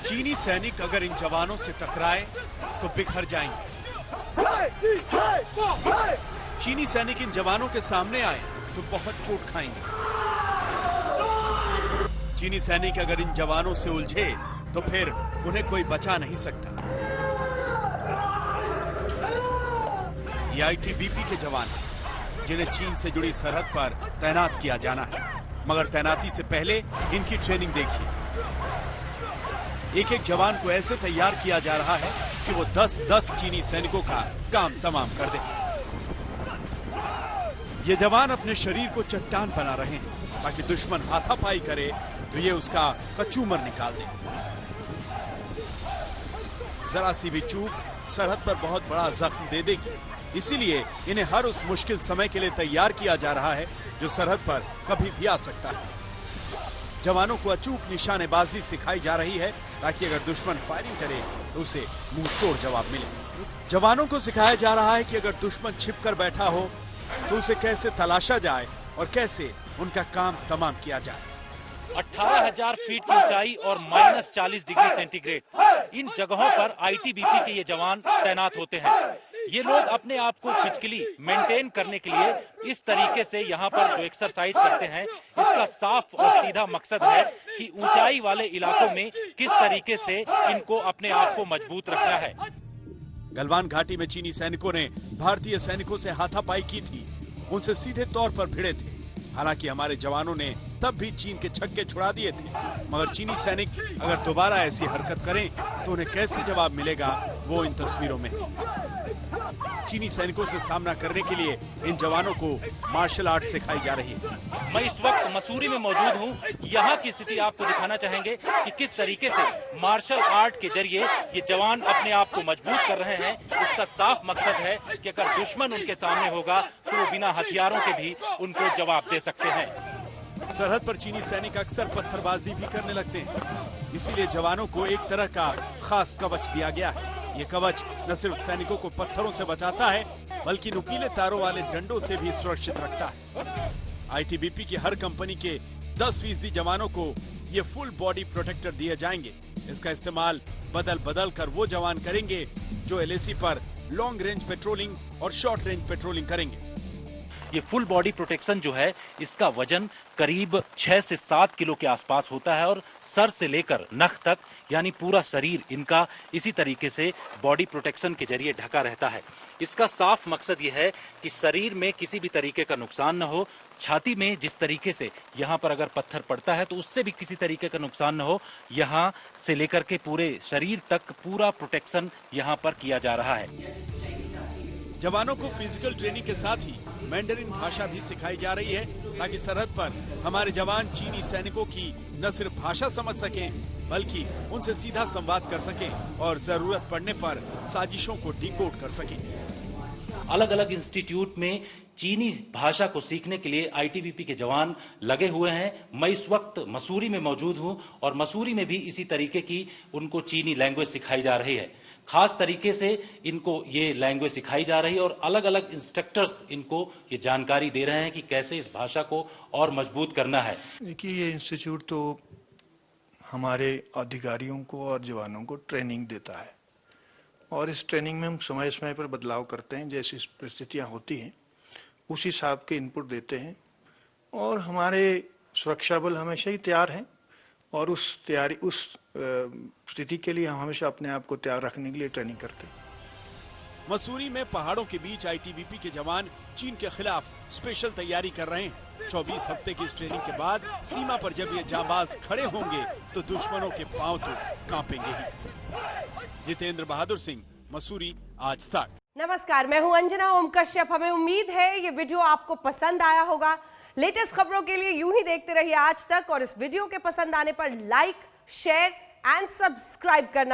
चीनी सैनिक अगर इन जवानों से टकराए तो बिखर जाएंगे। चीनी सैनिक इन जवानों के सामने आए तो बहुत चोट खाएंगे। चीनी सैनिक अगर इन जवानों से उलझे तो फिर उन्हें कोई बचा नहीं सकता। ये आईटीबीपी के जवान हैं, जिन्हें चीन से जुड़ी सरहद पर तैनात किया जाना है। मगर तैनाती से पहले इनकी ट्रेनिंग देखिए। एक एक जवान को ऐसे तैयार किया जा रहा है कि वो 10-10 चीनी सैनिकों का काम तमाम कर दे। ये जवान अपने शरीर को चट्टान बना रहे हैं ताकि दुश्मन हाथापाई करे तो ये उसका कचूमर निकाल दे। जरा सी भी चूक सरहद पर बहुत बड़ा जख्म दे देगी। इसीलिए इन्हें हर उस मुश्किल समय के लिए तैयार किया जा रहा है जो सरहद पर कभी भी आ सकता है। जवानों को अचूक निशानेबाजी सिखाई जा रही है ताकि अगर दुश्मन फायरिंग करे तो उसे मुंह तोड़ जवाब मिले। जवानों को सिखाया जा रहा है कि अगर दुश्मन छिपकर बैठा हो तो उसे कैसे तलाशा जाए और कैसे उनका काम तमाम किया जाए। 18,000 फीट की ऊंचाई और -40 डिग्री सेंटीग्रेड इन जगहों पर आईटीबीपी के ये जवान तैनात होते हैं। ये लोग अपने आप को फिजिकली मेंटेन करने के लिए इस तरीके से यहाँ पर जो एक्सरसाइज करते हैं, इसका साफ और सीधा मकसद है कि ऊंचाई वाले इलाकों में किस तरीके से इनको अपने आप को मजबूत रखना है। गलवान घाटी में चीनी सैनिकों ने भारतीय सैनिकों से हाथापाई की थी, उनसे सीधे तौर पर भिड़े थे। हालांकि हमारे जवानों ने तब भी चीन के छक्के छुड़ा दिए थे, मगर चीनी सैनिक अगर दोबारा ऐसी हरकत करें तो उन्हें कैसे जवाब मिलेगा वो इन तस्वीरों में है। चीनी सैनिकों से सामना करने के लिए इन जवानों को मार्शल आर्ट सिखाई जा रही है। मैं इस वक्त मसूरी में मौजूद हूँ। यहाँ की स्थिति आपको दिखाना चाहेंगे कि किस तरीके से मार्शल आर्ट के जरिए ये जवान अपने आप को मजबूत कर रहे हैं। इसका साफ मकसद है कि अगर दुश्मन उनके सामने होगा तो वो बिना हथियारों के भी उनको जवाब दे सकते हैं। सरहद पर चीनी सैनिक अक्सर पत्थरबाजी भी करने लगते हैं, इसीलिए जवानों को एक तरह का खास कवच दिया गया है। ये कवच न सिर्फ सैनिकों को पत्थरों से बचाता है बल्कि नुकीले तारों वाले डंडों से भी सुरक्षित रखता है। आईटीबीपी की हर कंपनी के 10% जवानों को ये फुल बॉडी प्रोटेक्टर दिए जाएंगे। इसका इस्तेमाल बदल बदल कर वो जवान करेंगे जो एलएसी पर लॉन्ग रेंज पेट्रोलिंग और शॉर्ट रेंज पेट्रोलिंग करेंगे। ये फुल बॉडी प्रोटेक्शन जो है, इसका वजन करीब 6 से 7 किलो के आसपास होता है और सर से लेकर नख तक यानी पूरा शरीर इनका इसी तरीके से बॉडी प्रोटेक्शन के जरिए ढका रहता है। इसका साफ मकसद ये है कि शरीर में किसी भी तरीके का नुकसान न हो। छाती में जिस तरीके से यहाँ पर अगर पत्थर पड़ता है तो उससे भी किसी तरीके का नुकसान न हो। यहाँ से लेकर के पूरे शरीर तक पूरा प्रोटेक्शन यहाँ पर किया जा रहा है। जवानों को फिजिकल ट्रेनिंग के साथ ही मैंडरिन भाषा भी सिखाई जा रही है ताकि सरहद पर हमारे जवान चीनी सैनिकों की न सिर्फ भाषा समझ सकें बल्कि उनसे सीधा संवाद कर सकें और जरूरत पड़ने पर साजिशों को डिकोड कर सकें। अलग अलग इंस्टीट्यूट में चीनी भाषा को सीखने के लिए आईटीबीपी के जवान लगे हुए हैं। मैं इस वक्त मसूरी में मौजूद हूं और मसूरी में भी इसी तरीके की उनको चीनी लैंग्वेज सिखाई जा रही है। खास तरीके से इनको ये लैंग्वेज सिखाई जा रही है और अलग अलग इंस्ट्रक्टर्स इनको ये जानकारी दे रहे हैं कि कैसे इस भाषा को और मजबूत करना है। देखिए, ये इंस्टीट्यूट तो हमारे अधिकारियों को और जवानों को ट्रेनिंग देता है और इस ट्रेनिंग में हम समय समय पर बदलाव करते हैं। जैसी परिस्थितियाँ होती हैं उस हिसाब के इनपुट देते हैं और हमारे सुरक्षा बल हमेशा ही तैयार हैं और उस स्थिति के लिए हम हमेशा अपने आप को तैयार रखने के लिए ट्रेनिंग करते हैं। मसूरी में पहाड़ों के बीच आईटीबीपी के जवान चीन के खिलाफ स्पेशल तैयारी कर रहे हैं। 24 हफ्ते की इस ट्रेनिंग के बाद सीमा पर जब ये जाबाज खड़े होंगे तो दुश्मनों के पांव तो कांपेंगे ही। जितेंद्र बहादुर सिंह, मसूरी, आज तक। नमस्कार, मैं हूं अंजना ओम कश्यप। हमें उम्मीद है ये वीडियो आपको पसंद आया होगा। लेटेस्ट खबरों के लिए यूं ही देखते रहिए आज तक और इस वीडियो के पसंद आने पर लाइक, शेयर एंड सब्सक्राइब करना